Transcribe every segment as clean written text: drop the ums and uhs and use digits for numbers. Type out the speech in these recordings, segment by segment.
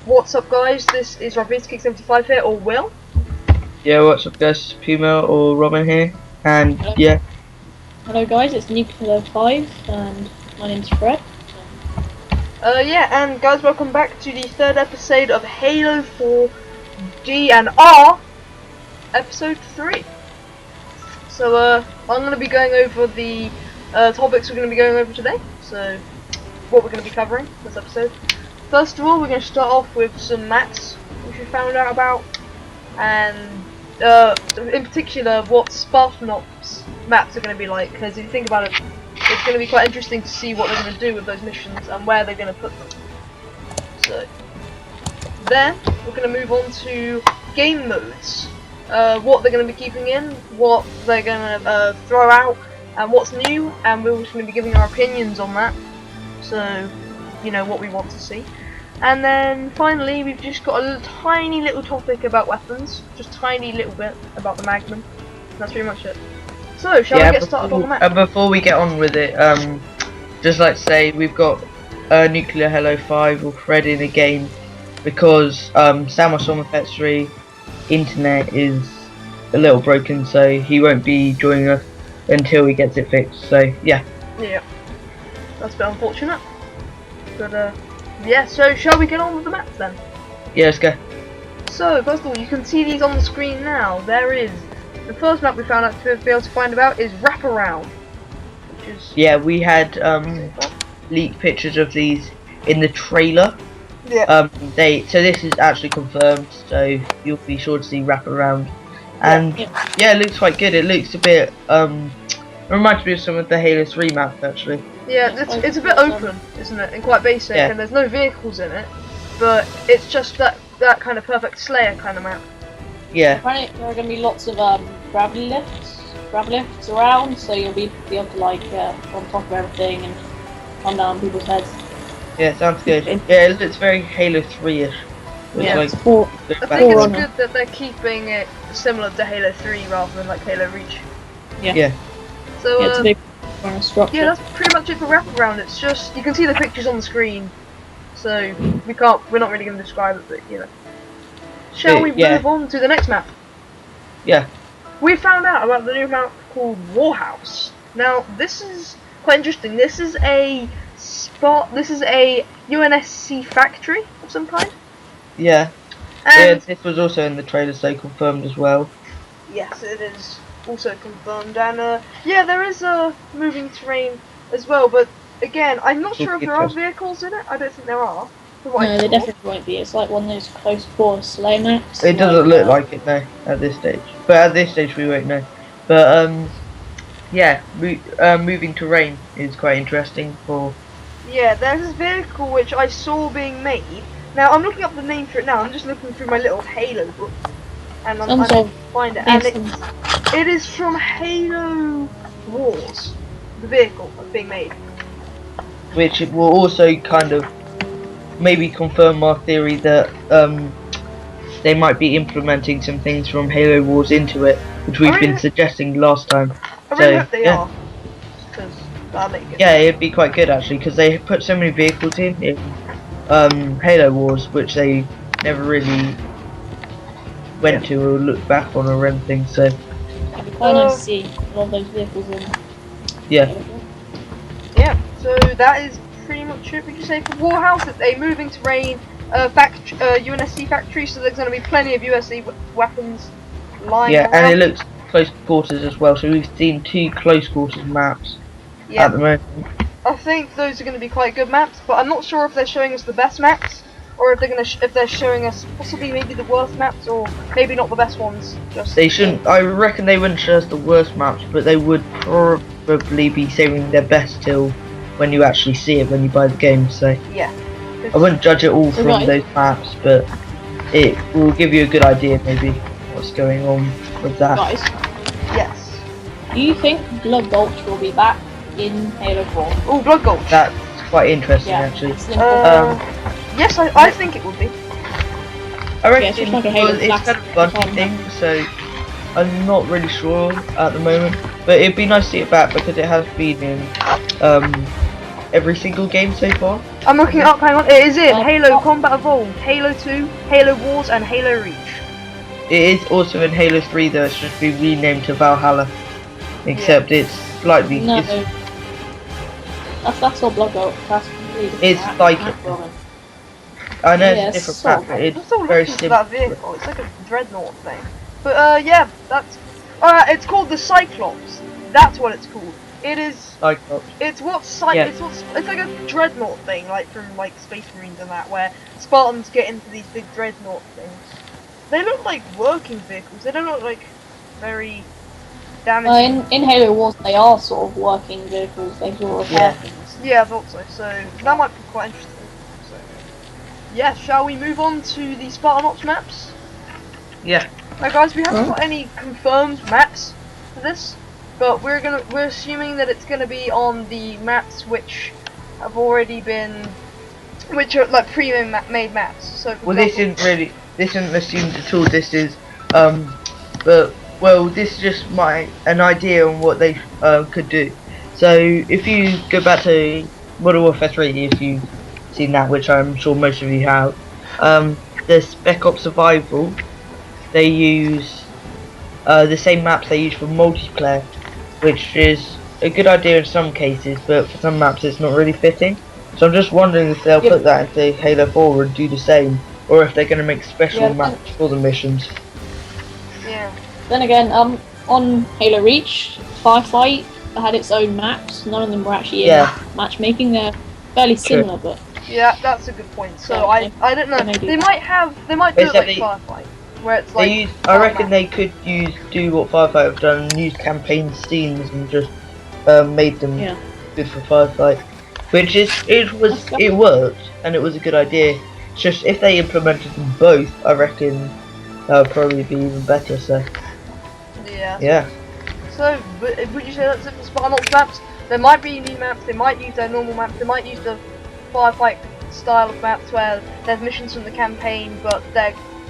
What's up, guys? This is Kick75 here, or Will. Yeah, what's up guys, Puma or Robin here, and Hello. yeah. Hello guys, it's Nuclear 5 and my name's Fred. Yeah, and guys, welcome back to the third episode of Halo 4 G and R, episode 3. So, I'm going to be going over the topics we're going to be going over today, so what we're going to be covering this episode. First of all, we're going to start off with some maps which we found out about, and in particular what Spartanops maps are going to be like, because if you think about it, it's going to be quite interesting to see what they're going to do with those missions and where they're going to put them. So, then we're going to move on to game modes. What they're going to be keeping in, what they're going to throw out, and what's new, and we're just going to be giving our opinions on that. So, you know, what we want to see. And then finally, we've just got a tiny little topic about weapons, just tiny little bit about the Magnum. That's pretty much it. So, shall we get started on the map? Before we get on with it, just like to say we've got Nuclear Halo 5 or Fred in the game because Samus on the PS3 internet is a little broken, so he won't be joining us until he gets it fixed. So yeah. Yeah, that's a bit unfortunate. But yeah, so shall we get on with the maps then? Yeah, let's go. So, first of all, you can see these on the screen now. There is the first map we found out to be able to find about is Wraparound, which is we had leaked pictures of these in the trailer. Yeah. So this is actually confirmed, so you'll be sure to see Wraparound. And yeah, it looks quite good. It looks a bit reminds me of some of the Halo 3 maps actually. Yeah, it's a bit open, isn't it, and quite basic, and there's no vehicles in it, but it's just that kind of perfect Slayer kind of map. Yeah. Apparently there are going to be lots of gravity lifts around, so you'll be able to like on top of everything and come down people's heads. Yeah, sounds good. Yeah, it looks very Halo 3ish. Yeah, like, I think it's good that they're keeping it similar to Halo 3 rather than like Halo Reach. Yeah. So it's a big structure. yeah, that's pretty much it for Wraparound. It's just you can see the pictures on the screen, so we're not really going to describe it, but you know. Shall we move on to the next map? Yeah. We found out about the new map called Warhouse. Now this is quite interesting. This is a UNSC factory of some kind. Yeah. And this was also in the trailer, so confirmed as well. yes, it is also confirmed, and yeah, there is a moving terrain as well, but again, I'm not sure if there are vehicles in it. I don't think there are. No, there definitely won't be. It's like one of those close quarters sleigh maps. It doesn't look like it, no, at this stage. But at this stage we won't know. But yeah, moving terrain is quite interesting for... Yeah, there's this vehicle which I saw being made. Now, I'm looking up the name for it now. I'm just looking through my little Halo book, and I'm trying to find it. And it is from Halo Wars, the vehicle that's being made. Which will also kind of maybe confirm our theory that they might be implementing some things from Halo Wars into it, which we've been suggesting last time. I really hope they are. Because that'll make it. Yeah, it'd be quite good actually, because they put so many vehicles in Halo Wars, which they never really went to or looked back on or anything. So it'd be quite nice to see a lot of those vehicles in. Yeah. Yeah. So that is pretty much it. Would you say for Warhouse? It's a moving terrain UNSC factory, so there's going to be plenty of USC weapons lying around. And it looks close quarters as well. So we've seen 2 close quarters maps at the moment. I think those are going to be quite good maps, but I'm not sure if they're showing us the best maps, or if they're showing us possibly maybe the worst maps, or maybe not the best ones. They shouldn't. I reckon they wouldn't show us the worst maps, but they would probably be saving their best till when you actually see it when you buy the game. So yeah, I wouldn't judge it all from those maps, but it will give you a good idea maybe what's going on with that. Guys, yes. Do you think Blood Gulch will be back in Halo 4? Oh, Blood Gulch. That's quite interesting actually. Yes, I think it would be. I reckon it's like a it's kind of a fun thing, so I'm not really sure at the moment. But it'd be nice to see it back because it has been in every single game so far. I'm looking up, hang on, it is in Oh. Halo Combat Evolved, Halo 2, Halo Wars and Halo Reach. It is also in Halo 3 though, it's just been renamed to Valhalla. Except it's slightly... No. It's, That's all Blood Gold. That's completely different. It's like- I know Yeah, it's a different sort map, but of. it's I'm still very looking for that simple. vehicle, it's like a dreadnought thing. But yeah, that's... it's called the Cyclops. That's what it's called. It is... Cyclops. It's Yeah. it's like a dreadnought thing, like from like Space Marines and that, where Spartans get into these big dreadnought things. They look like working vehicles. They don't look like very damaging. In Halo Wars, they are sort of working vehicles. They sort of repair Yeah. things. Yeah, I thought so. So that might be quite interesting. So yeah, shall we move on to the Spartan Ops maps? Yeah. Now, guys, we haven't got any confirmed maps for this, but we're assuming that it's gonna be on the maps which have already been, which are like pre-made maps. So for Well, this example- isn't assumed at all. This is, but well, this is just an idea on what they could do. So if you go back to Modern Warfare 3, if you've seen that, which I'm sure most of you have, the Spec Ops Survival, they use the same maps they use for multiplayer, which is a good idea in some cases, but for some maps it's not really fitting. So I'm just wondering if they'll put that into Halo 4 and do the same, or if they're going to make special maps for the missions. Yeah. Then again, on Halo Reach, Firefight had its own maps. None of them were actually in matchmaking. They're fairly similar, but Yeah, that's a good point. So Yeah, I don't know. maybe. They might do it like Basically, Firefight, where it's like. They use, I reckon they could do what Firefight have done and use campaign scenes and just made them good for Firefight. Which it worked and it was a good idea. It's just if they implemented them both, I reckon that would probably be even better. So Yeah. yeah. So would you say that's it for Spartan Ops maps? There might be new maps. They might use their normal maps. They might use the Firefight style of maps where there's missions from the campaign, but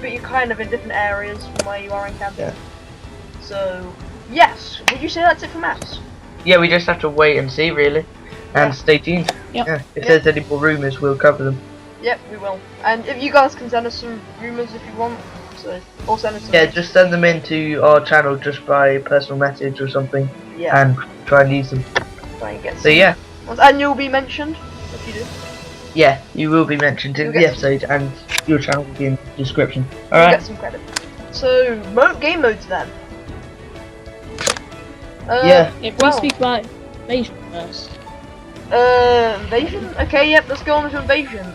you're kind of in different areas from where you are in campaign. Yeah. So yes, would you say that's it for maps? Yeah, we just have to wait and see really, and stay tuned. Yep. Yeah. If there's any more rumours, we'll cover them. Yep, we will. And if you guys can send us some rumours if you want, so or send us some. Yeah, just send them into our channel just by personal message or something, and try and use them. Try and get So yeah. And you'll be mentioned if you do. Yeah, you will be mentioned in the episode, and your channel will be in the description. You'll Alright. get some credit. So game modes then. if we speak about Invasion first. Invasion? Okay, yep, let's go on to Invasion.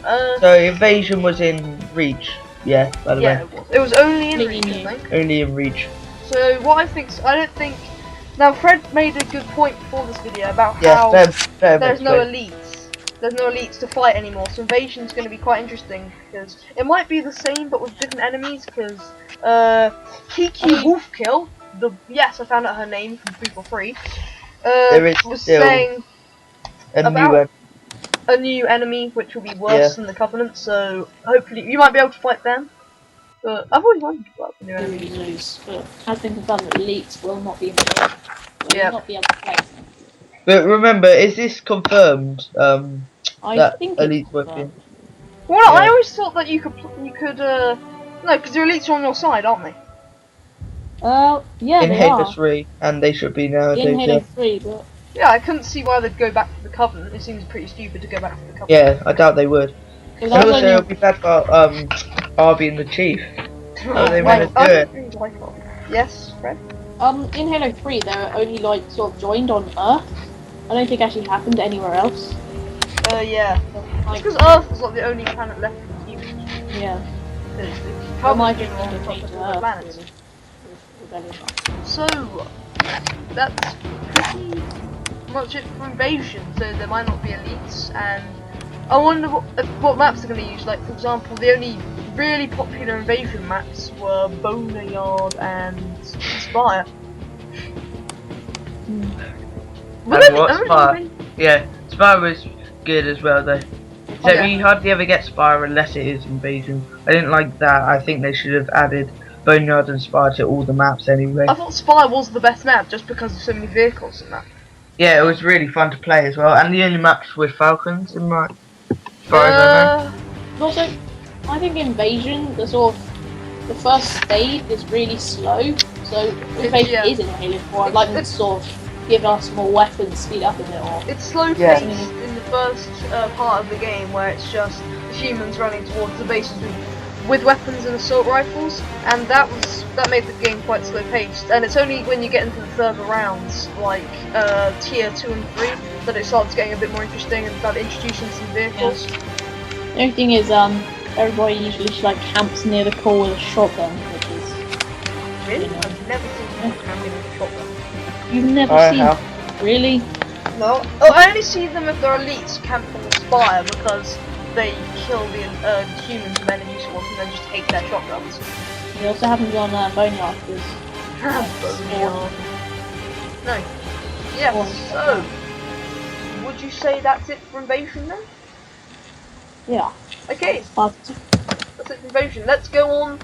So Invasion was in Reach, by the way. It was only in Really Reach, new. I think. Only in Reach. So what I don't think. Now Fred made a good point before this video about Yeah, how fair there's no play. elites. There's no elites to fight anymore. So Invasion's going to be quite interesting because it might be the same but with different enemies. Because Kiki Wolfkill, I found out her name from 343. There is was still saying a new about one. a new enemy which will be worse than the Covenant. So hopefully you might be able to fight them. But I've always wanted to fight the new Who enemies. knows? But has been confirmed that elites will not be in the Yeah. will not be able to play. But remember, is this confirmed? I That think elite it's working. confirmed. Well, I Yeah. always thought that you could no, because your elites are on your side, aren't they? Yeah, In they Halo are. 3, and they should be nowadays. In Halo 3, but Yeah, I couldn't see why they'd go back to the Covenant. It seems pretty stupid to go back to the Covenant. Yeah, I doubt they would. because And I was also, it'll only be bad for Arby and the Chief. How they managed to do it. Yes, Fred? in Halo 3 they were only like sort of joined on Earth. I don't think it actually happened anywhere else. Yeah. Like, Because Earth was like the only planet left to be used. yeah. How my much been opinion, on they top changed of to the Earth, planets? really. Rebellion. So, that's pretty much it for Invasion. So there might not be elites, and I wonder what maps they're going to use. Like, for example, the only really popular Invasion maps were Boneyard and Spire. And what Spire? Yeah, Spire was good as well though. So we hardly ever get Spire unless it is Invasion. I didn't like that. I think they should have added Boneyard and Spire to all the maps anyway. I thought Spire was the best map just because of so many vehicles in that. Yeah, it was really fun to play as well, and the only maps with falcons in my, as far as I know. And also, I think Invasion, the first stage is really slow. So Invasion yeah. is in Halo 4. I'd like them to sort of give us more weapons, speed up a bit, or It's slow paced in the first part of the game, where it's just the humans running towards the bases with weapons and assault rifles, and that made the game quite slow paced. And it's only when you get into the further rounds, like tier 2 and 3, that it starts getting a bit more interesting and start introducing some vehicles. Yeah. The only thing is, everybody usually just, like, camps near the core with a shotgun, which is Really? I've never seen people camping with a shotgun. you've never seen really. No. Oh, I only see them if they're elites camping on the spire because they kill the humans with energy swords and then just take their shotguns. It also happens on Boneyard because No. Yeah. So, would you say that's it for Invasion then? yeah. Okay. That's it for Invasion. Let's go on.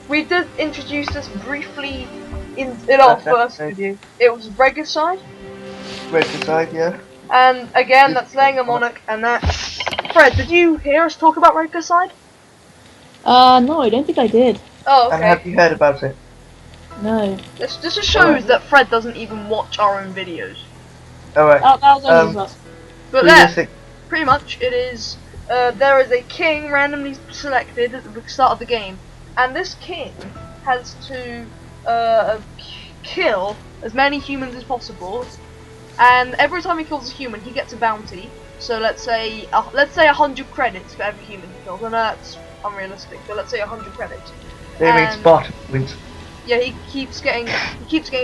We did introduce this briefly in our first video. It was Regicide. Regicide, yeah. And again, that's laying a monarch, and that's Fred. Did you hear us talk about Regicide? No, I don't think I did. Oh, okay. And have you heard about it? No. This just shows that Fred doesn't even watch our own videos. Alright. That was only us. But there, pretty much, it is. There is a king randomly selected at the start of the game, and this king has to kill as many humans as possible. And every time he kills a human, he gets a bounty. So let's say 100 credits for every human he kills. I know that's unrealistic, but let's say 100 credits. They mean Spartan points. Yeah, he keeps getting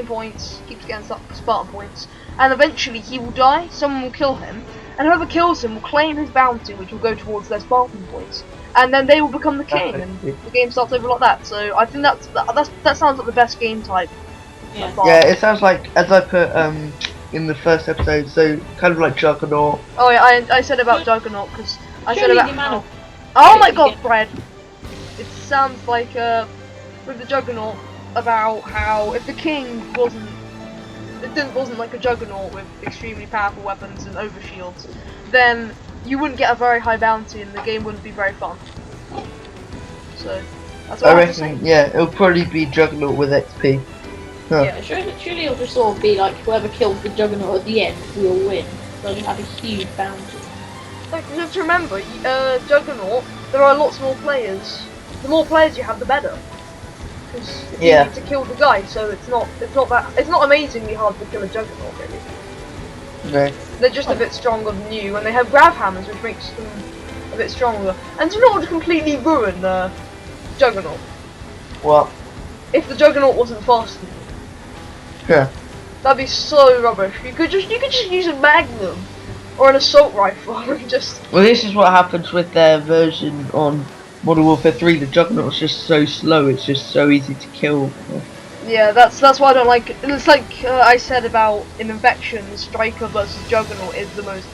points, keeps getting Spartan points, and eventually he will die. Someone will kill him, and whoever kills him will claim his bounty, which will go towards their Spartan points. And then they will become the king, and the game starts over like that. So I think that sounds like the best game type. Yeah. Yeah, it sounds like, as I put in the first episode, so kind of like Juggernaut. Oh yeah, I said about Juggernaut because I said about how. Oh my God, Fred! It sounds like with the Juggernaut about how if the king wasn't like a Juggernaut with extremely powerful weapons and overshields, then you wouldn't get a very high bounty and the game wouldn't be very fun. So that's what I reckon. Yeah, it'll probably be Juggernaut with XP. Huh. Yeah, surely it'll just sort of be like whoever kills the Juggernaut at the end will win. So you have a huge bounty. Like, you have to remember, Juggernaut, there are lots more players. The more players you have, the better. Because you need to kill the guy, so it's not amazingly hard to kill a Juggernaut, really. No. They're just a bit stronger than you, and they have grab hammers, which makes them a bit stronger. And do you know what would completely ruin Juggernaut? What? If the Juggernaut wasn't fast enough. Yeah. That'd be so rubbish. You could just use a Magnum or an assault rifle and just. Well, this is what happens with their version on Modern Warfare 3. The Juggernaut's just so slow. It's just so easy to kill. Yeah, that's why I don't like it. It's like I said about in Infection, Striker versus Juggernaut is the most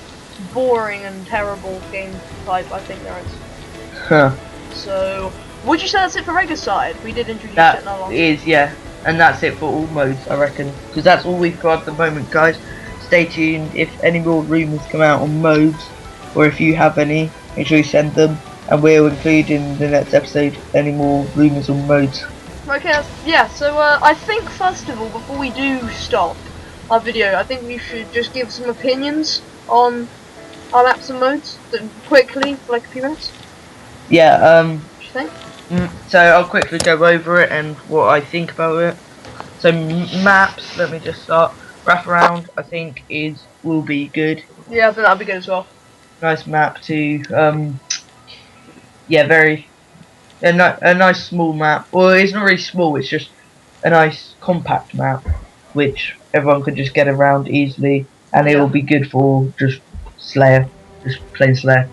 boring and terrible game type I think there is. Huh. So, would you say that's it for Regicide? We did introduce That it in our last. is, yeah. And that's it for all modes, I reckon. Because that's all we've got at the moment, guys. Stay tuned. If any more rumours come out on modes, or if you have any, make sure you send them. And we'll include in the next episode any more rumours on modes. Okay, yeah, so I think first of all, before we do stop our video, I think we should just give some opinions on our maps and modes, quickly, for like a few minutes. Yeah, What do you think? So I'll quickly go over it and what I think about it. So maps, let me just start. Wraparound, I think will be good. Yeah, I think that'll be good as well. Nice map to, yeah, a nice small map. Well, it's not really small, it's just a nice compact map, which everyone could just get around easily, and it will be good for just Slayer, just plain Slayer.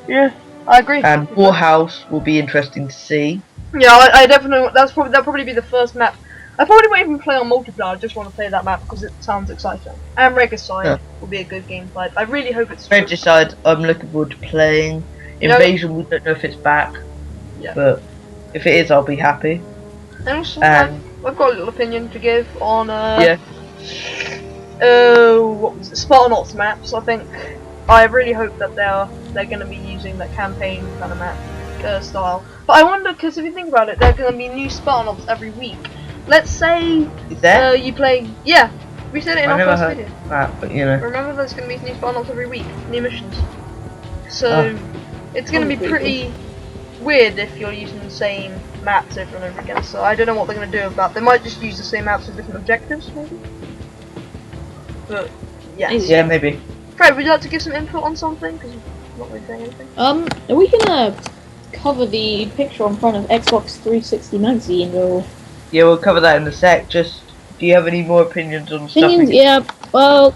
Yeah, I agree. And Warhouse will be interesting to see. Yeah, I definitely. That'll probably be the first map. I probably won't even play on multiplayer. I just want to play that map because it sounds exciting. And Regicide will be a good game type. I really hope it's. Regicide, I'm looking forward to playing. Invasion, we don't know if it's back. Yeah. But if it is, I'll be happy. And also, I've got a little opinion to give on. Spartanauts maps. I really hope that they're going to be using that campaign kind of map style. But I wonder, because if you think about it, there are going to be new Spartanauts every week. Let's say Is there? you play. Yeah, we said it in I our never first heard video. that, but you know. Remember, there's going to be new Spartanauts every week, new missions. So it's going to be pretty weird if you're using the same maps over and over again. So I don't know what they're going to do about. They might just use the same maps with different objectives, maybe. But yeah. Yeah, maybe. Fred, would you like to give some input on something? Because you're not really saying anything. Are we gonna cover the picture on front of Xbox 360 magazine or? Yeah, we'll cover that in a sec. Just, do you have any more opinions on stuff? Opinions? Yeah. Well,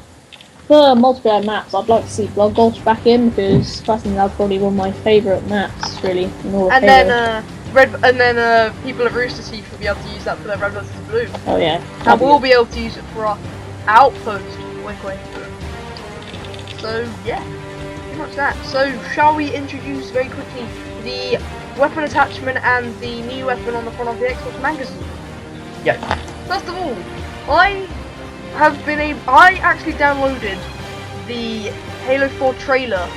for multiplayer maps, I'd like to see Blood Gulch back in because personally that's probably one of my favourite maps, really. In all of And then people at Rooster Teeth will be able to use that for their Red versus Blue. Oh yeah. And we'll be able to use it for our outpost. Wink. So yeah, pretty much that. So shall we introduce very quickly the weapon attachment and the new weapon on the front of the Xbox magazine? Yeah. First of all, I actually downloaded the Halo 4 trailer,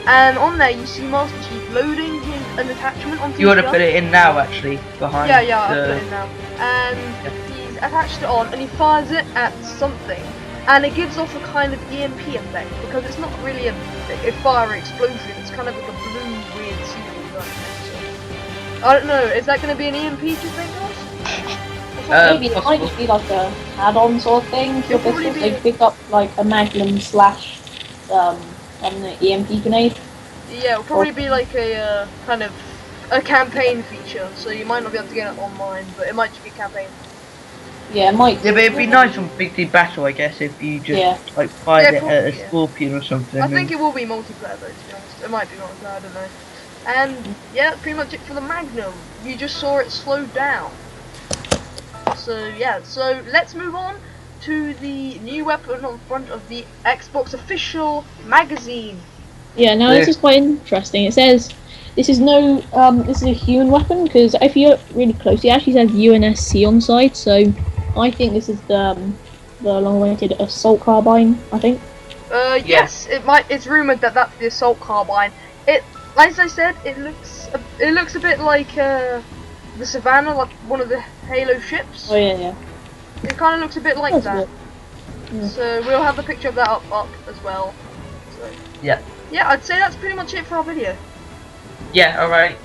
and on there you see Master Chief loading an attachment onto. You want to his put gun. it in now, actually, behind. Yeah, I'll put it in now. And he's attached it on, and he fires it at something. And it gives off a kind of EMP effect, because it's not really a fire explosion, it's kind of like a blue weird sequel gun. So, I don't know, is that going to be an EMP, do you think, guys? Maybe it might just be like a add-on sort of thing. So they pick up like a Magnum slash an EMP grenade. Yeah, it'll probably be like a kind of a campaign feature, so you might not be able to get it online, but it might just be a campaign. Yeah, it might. Yeah, but it'd be nice on Big D Battle, I guess, if you just like fired it at a scorpion or something. I think it will be multiplayer though, to be honest. It might be multiplayer, I don't know. And yeah, that's pretty much it for the Magnum. You just saw it slow down. So yeah, so let's move on to the new weapon on front of the Xbox official magazine. Yeah, now this is quite interesting. It says this is this is a human weapon, because if you look really closely, it actually says UNSC on the side. So I think this is the long-awaited assault carbine. I think. Yes, it's rumored that that's the assault carbine. As I said, it looks a bit like the Savannah, like one of the Halo ships. Oh yeah. It kind of looks a bit like that. Yeah. So we'll have the picture of that up as well. So, yeah. Yeah, I'd say that's pretty much it for our video. Yeah, alright,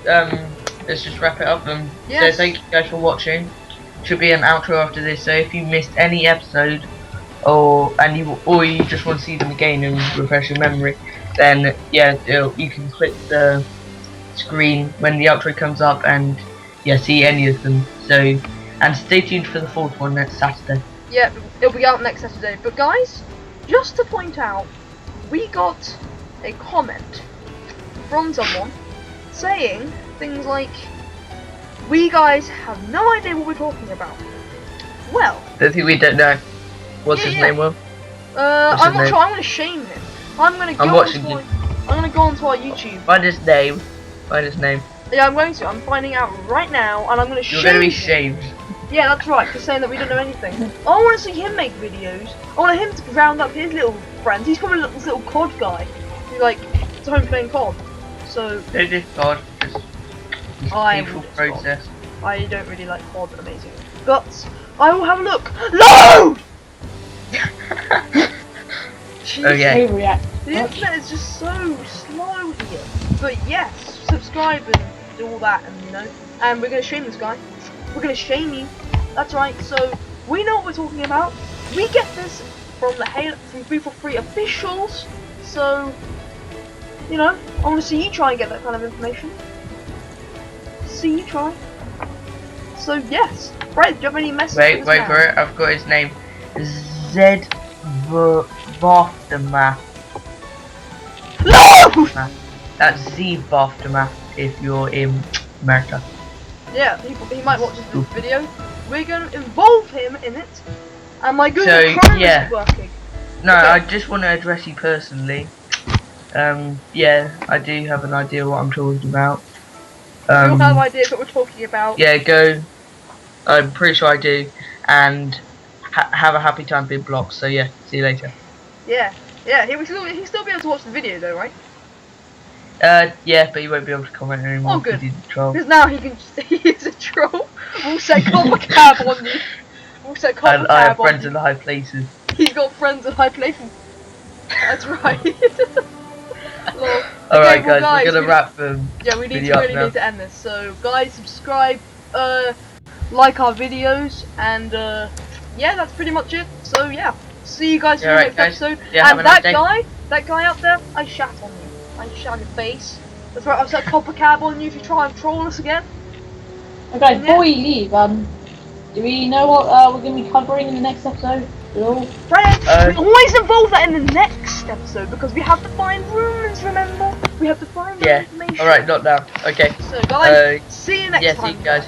let's just wrap it up and so thank you guys for watching. Should be an outro after this, so if you missed any episode or you just want to see them again and refresh your memory, then yeah, you can click the screen when the outro comes up and yeah, see any of them. So, and stay tuned for the fourth one next Saturday. Yeah, it'll be out next Saturday. But guys, just to point out, we got a comment from someone saying things like, we guys have no idea what we're talking about. Well, I think we don't know. What's his name, Will? I'm not sure. I'm gonna shame him. I'm gonna go onto our YouTube. Find his name. Yeah, I'm going to. I'm finding out right now, and I'm gonna shame him. You're gonna be shamed. Yeah, that's right, for saying that we don't know anything. I want to see him make videos. I want him to round up his little friends. He's probably this little COD guy who like is home playing COD. So Don't do COD. It's a painful process. I don't really like COD, amazing. But I will have a look. Load! Okay. The internet is just so slow here. But yes, subscribe and do all that, and you know. And we're gonna shame this guy. We're gonna shame you. That's right. So we know what we're talking about. We get this from the Halo 343 officials. So you know, I want to see you try and get that kind of information. See you try. So yes, Fred, do you have any messages? Wait for it. I've got his name. Z Aftermath. No! That's Z Aftermath if you're in America. Yeah, he might watch this video. We're going to involve him in it. And my Google Chrome is working. No, okay. I just want to address you personally. Yeah, I do have an idea what I'm talking about. You all have ideas what we're talking about. Yeah, go. I'm pretty sure I do. And have a happy time being blocked. So yeah, see you later. Yeah, he'll still be able to watch the video though, right? Yeah, but you won't be able to comment anymore. Oh, good. Because he's a troll. Because now he can. He's a troll. We'll set copper cab on you. We'll set copper And I have cab on friends you. in the high places. He's got friends in high places. That's right. Well, Alright, okay, well, guys, we're gonna we- wrap them. Yeah, we video up really now. need to end this. So, guys, subscribe, like our videos, and yeah, that's pretty much it. So yeah, see you guys in the next episode. Yeah, have and a nice day. that guy up there, I shat on you. I shat on your face. That's right. I'll set copper cab on you if you try and troll us again. Okay, before we leave, do we know what we're going to be covering in the next episode? Bill? Friends, we always involve that in the next episode because we have to find rumours. Remember, we have to find that information. Alright, not now. Okay. So guys, see you next time. See you guys.